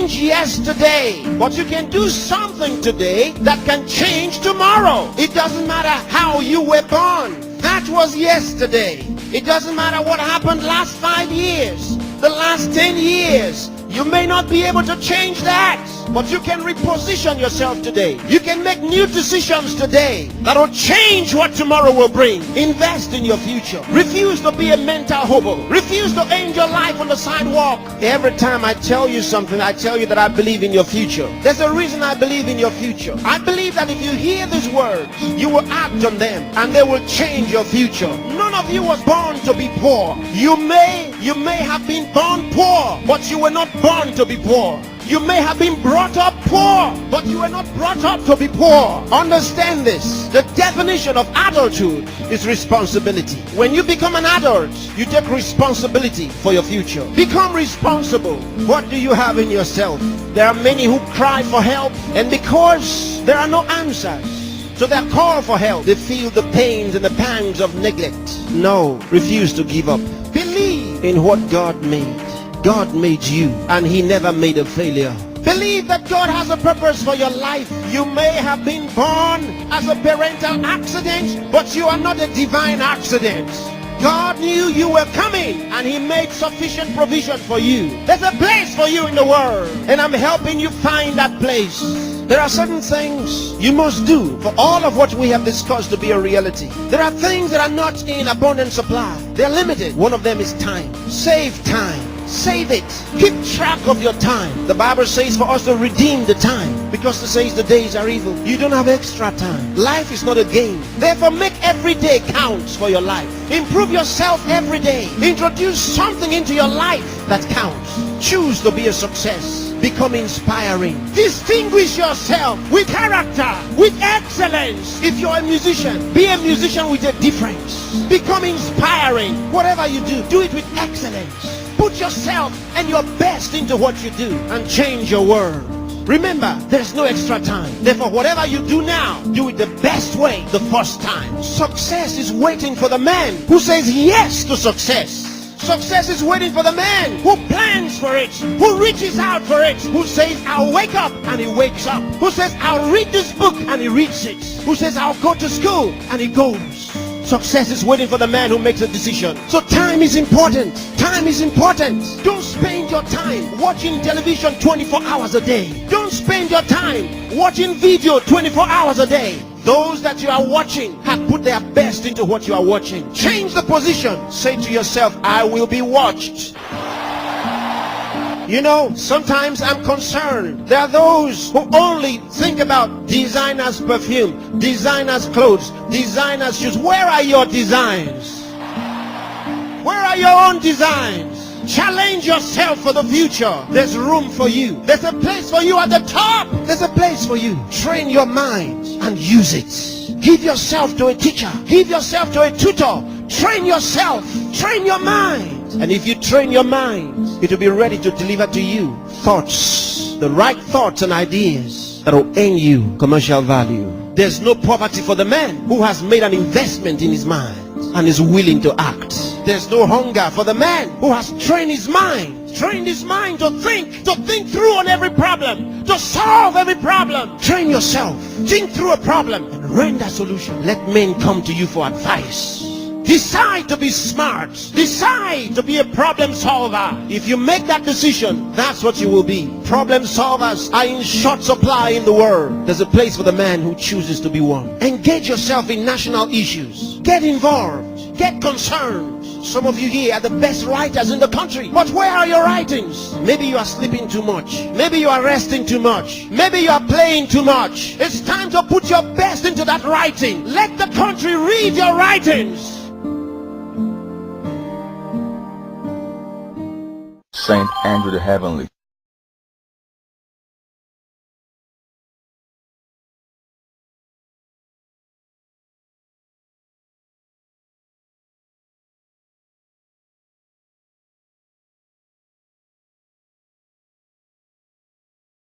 change yesterday, but you can do something today that can change tomorrow. It doesn't matter how you were born. That was yesterday. It doesn't matter what happened last 5 years, the last 10 years. You may not be able to change that, but you can reposition yourself today. You can make new decisions today that will change what tomorrow will bring. Invest in your future. Refuse to be a mental hobo. Refuse to end your life on the sidewalk. Every time I tell you something, I tell you that I believe in your future. There's a reason I believe in your future. I believe that if you hear these words, you will act on them and they will change your future. None of you was born to be poor. You may have been born poor, but you were not born to be poor. You may have been brought up poor, but you were not brought up to be poor. Understand this. The definition of adulthood is responsibility. When you become an adult, you take responsibility for your future. Become responsible. What do you have in yourself? There are many who cry for help, and because there are no answers to their call for help, they feel the pains and the pangs of neglect. No, refuse to give up. Believe in what God made. God made you, and he never made a failure. Believe that God has a purpose for your life. You may have been born as a parental accident, but you are not a divine accident. God knew you were coming, and he made sufficient provision for you. There's a place for you in the world, and I'm helping you find that place. There are certain things you must do for all of what we have discussed to be a reality. There are things that are not in abundant supply. They're limited. One of them is time. Save time. Save it. Keep track of your time. The Bible says for us to redeem the time, because it says the days are evil. You don't have extra time. Life is not a game. Therefore, make every day count for your life. Improve yourself every day. Introduce something into your life that counts. Choose to be a success. Become inspiring. Distinguish yourself with character, with excellence. If you're a musician, be a musician with a difference. Become inspiring. Whatever you do, do it with excellence. Put yourself and your best into what you do and change your world. Remember, there's no extra time. Therefore, whatever you do now, do it the best way the first time. Success is waiting for the man who says yes to success. Success is waiting for the man who plans for it, who reaches out for it, who says, I'll wake up, and he wakes up. Who says, I'll read this book, and he reads it. Who says, I'll go to school, and he goes. Success is waiting for the man who makes a decision. So time is important. Time is important. Don't spend your time watching television 24 hours a day. Don't spend your time watching video 24 hours a day. Those that you are watching have put their best into what you are watching. Change the position. Say to yourself, I will be watched. You know, sometimes I'm concerned. There are those who only think about designers' perfume, designers' clothes, designers' shoes. Where are your designs? Where are your own designs? Challenge yourself for the future. There's room for you. There's a place for you at the top. There's a place for you. Train your mind and use it. Give yourself to a teacher. Give yourself to a tutor. Train yourself. Train your mind. And if you train your mind, it will be ready to deliver to you thoughts, the right thoughts and ideas that will earn you commercial value. There's no poverty for the man who has made an investment in his mind and is willing to act. There's no hunger for the man who has trained his mind to think through on every problem, to solve every problem. Train yourself. Think through a problem and render a solution. Let men come to you for advice. Decide to be smart. Decide to be a problem solver. If you make that decision, that's what you will be. Problem solvers are in short supply in the world. There's a place for the man who chooses to be one. Engage yourself in national issues. Get involved. Get concerned. Some of you here are the best writers in the country. But where are your writings? Maybe you are sleeping too much. Maybe you are resting too much. Maybe you are playing too much. It's time to put your best into that writing. Let the country read your writings. Saint Andrew the Heavenly.